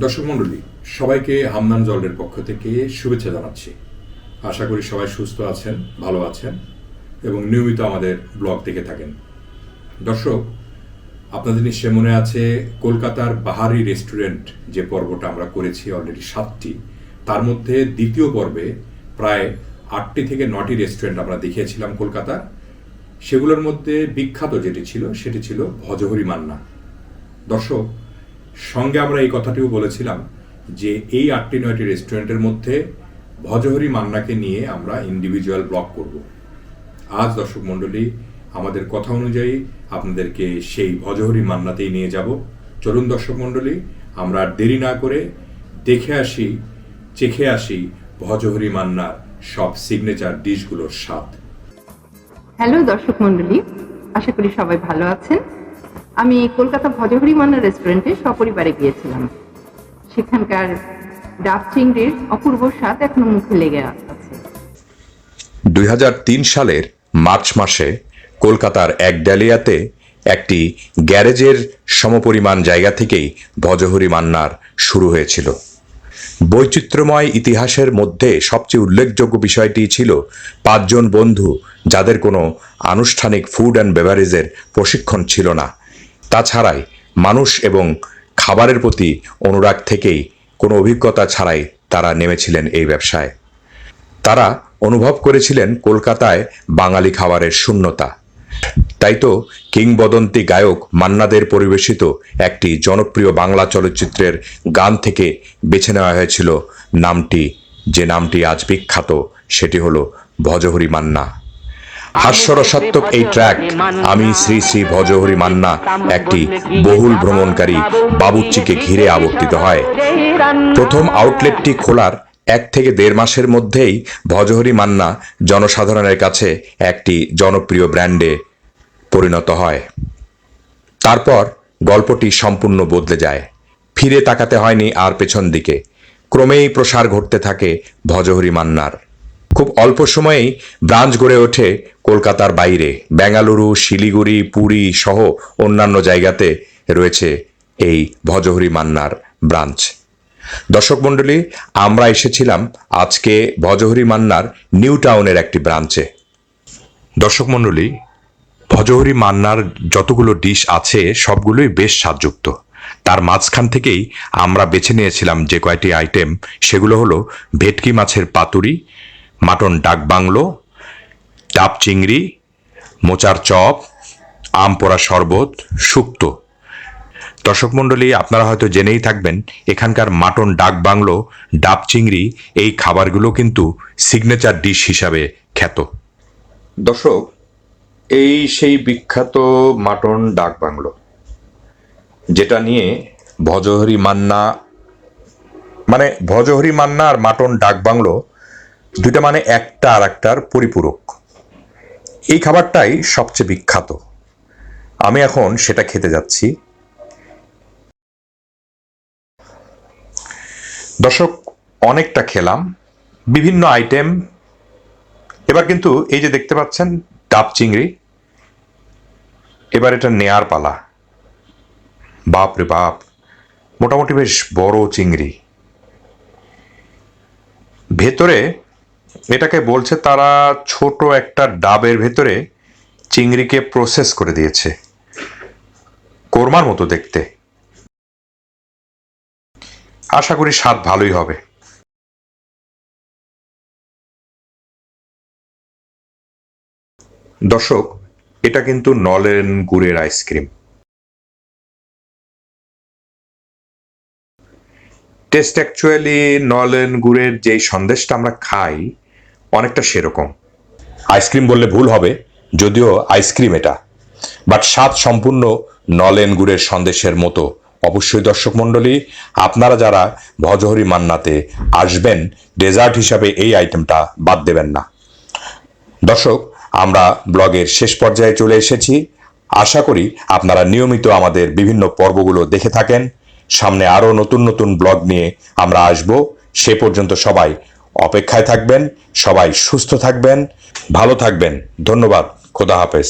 দর্শক মণ্ডলী, সবাইকে হামনান জলের পক্ষ থেকে শুভেচ্ছা জানাচ্ছি। আশা করি সবাই সুস্থ আছেন, ভালো আছেন এবং নিয়মিত আমাদের ব্লগ দেখে থাকেন। দর্শক, আপনাদের নিশ্চয় মনে আছে কলকাতার বাহারি রেস্টুরেন্ট যে পর্বটা আমরা করেছি অলরেডি 7টি, তার মধ্যে দ্বিতীয় পর্বে প্রায় 8টি থেকে 9টি রেস্টুরেন্ট আমরা দেখিয়েছিলাম কলকাতার। সেগুলোর মধ্যে বিখ্যাত যেটি ছিল সেটি ছিল ভজহরি মান্না। দর্শক, সঙ্গে আমরা এই কথাটিও বলেছিলাম যে এই 8টি-9টি রেস্টুরেন্টের মধ্যে ভজহরি মান্নাকে নিয়ে আমরা ইন্ডিভিজুয়াল ব্লগ করব। আজ দর্শক মণ্ডলী, আমাদের কথা অনুযায়ী আপনাদেরকে সেই ভজহরি মান্নাতেই নিয়ে যাব। চলুন দর্শক মণ্ডলী, আমরা দেরি না করে দেখে আসি, চেখে আসি ভজহরি মান্নার সব সিগনেচার ডিশগুলোর স্বাদ। হ্যালো দর্শক মণ্ডলী, আশা করি সবাই ভালো আছেন। আমি কলকাতা ভজহরি মান্না রেস্টুরেন্টে সপরিবারে গিয়েছিলাম। সেখানকার ডাব চিংড়ির অপূর্ব স্বাদ এখনো মুখে লেগে আছে। 2003 সালের মার্চ মাসে কলকাতার এক ডালিয়াতে একটি গ্যারেজের সমপরিমাণ জায়গা থেকেই ভজহরি মান্নার শুরু হয়েছিল। বৈচিত্র্যময় ইতিহাসের মধ্যে সবচেয়ে উল্লেখযোগ্য বিষয়টি ছিল 5 জন বন্ধু যাদের কোনো আনুষ্ঠানিক ফুড অ্যান্ড বেভারেজের প্রশিক্ষণ ছিল না। তাছাড়াই মানুষ এবং খাবারের প্রতি অনুরাগ থেকেই কোনো অভিজ্ঞতা ছাড়াই তারা নেমেছিলেন এই ব্যবসায়। তারা অনুভব করেছিলেন কলকাতায় বাঙালি খাবারের শূন্যতা। তাই তো কিংবদন্তি গায়ক মান্নাদের পরিবেশিত একটি জনপ্রিয় বাংলা চলচ্চিত্রের গান থেকে বেছে নেওয়া হয়েছিল যে নামটি আজ বিখ্যাত, সেটি হলো ভজহরি মান্না। হাস্যরসাত্মক এই ট্র্যাক আমি শ্রী শ্রী ভজহরি মান্না একটি বহুল ভ্রমণকারী বাবুর্চিকে ঘিরে আবর্তিত হয়। প্রথম আউটলেটটি খোলার 1 থেকে 1.5 মাসের মধ্যেই ভজহরি মান্না জনসাধারণের কাছে একটি জনপ্রিয় ব্র্যান্ডে পরিণত হয়। তারপর গল্পটি সম্পূর্ণ বদলে যায়। ফিরে তাকাতে হয়নি আর পেছন দিকে। ক্রমেই প্রসার ঘটতে থাকে ভজহরি মান্নার। খুব অল্প সময়েই ব্রাঞ্চ গড়ে ওঠে কলকাতার বাইরে। বেঙ্গালুরু, শিলিগুড়ি, পুরী সহ অন্যান্য জায়গাতে রয়েছে এই ভজহরি মান্নার ব্রাঞ্চ। দর্শক মণ্ডলী, আমরা এসেছিলাম আজকে ভজহরি মান্নার নিউ টাউনের একটি ব্রাঞ্চে। দর্শক মণ্ডলী, ভজহরি মান্নার যতগুলো ডিশ আছে সবগুলোই বেশ স্বাদযুক্ত। তার মাঝখান থেকেই আমরা বেছে নিয়েছিলাম যে কয়টি আইটেম, সেগুলো হলো ভেটকি মাছের পাতুরি, মাটন ডাক বাংলো, ডাব চিংড়ি, মোচার চপ, আম পোড়া শরবত, শুক্তো। দর্শক মণ্ডলী, আপনারা হয়তো জেনেই থাকবেন এখানকার মাটন ডাক বাংলো, ডাব চিংড়ি এই খাবারগুলো কিন্তু সিগনেচার ডিশ হিসাবে খ্যাত। দর্শক, এই সেই বিখ্যাত মাটন ডাক বাংলো, যেটা নিয়ে ভজহরি মান্না আর মাটন ডাক বাংলো দুইটা মানে একটা আর একটার পরিপূরক। এই খাবারটাই সবচেয়ে বিখ্যাত। আমি এখন সেটা খেতে যাচ্ছি। দর্শক, অনেকটা খেলাম, বিভিন্ন আইটেম। এবার কিন্তু এই যে দেখতে পাচ্ছেন ডাব চিংড়ি, এবার এটা নেয়ার পালা। বাপ রে বাপ, মোটামুটি বেশ বড় চিংড়ি। ভেতরে এটাকে বলছে তারা ছোট একটা ডাবের ভেতরে চিংড়িকে প্রসেস করে দিয়েছে, কোরমার মতো দেখতে। আশা করি স্বাদ ভালোই হবে। দর্শক, এটা কিন্তু নলেন গুড়ের আইসক্রিম। টেস্ট অ্যাকচুয়ালি নলেন গুড়ের যেই সন্দেশটা আমরা খাই অনেকটা সেরকম। আইসক্রিম বললে ভুল হবে, যদিও আইসক্রিম এটা, বাট স্বাদ সম্পূর্ণ নলেন গুড়ের সন্দেশের মতো। অবশ্যই দর্শক মণ্ডলী, আপনারা যারা ভজহরি মান্নাতে আসবেন, ডেজার্ট হিসাবে এই আইটেমটা বাদ দেবেন না। দর্শক, আমরা ব্লগের শেষ পর্যায়ে চলে এসেছি। আশা করি আপনারা নিয়মিত আমাদের বিভিন্ন পর্বগুলো দেখে থাকেন। সামনে আরো নতুন নতুন ব্লগ নিয়ে আমরা আসব। সে পর্যন্ত সবাই অপেক্ষায় থাকবেন, সবাই সুস্থ থাকবেন, ভালো থাকবেন। ধন্যবাদ। খোদা হাফেজ।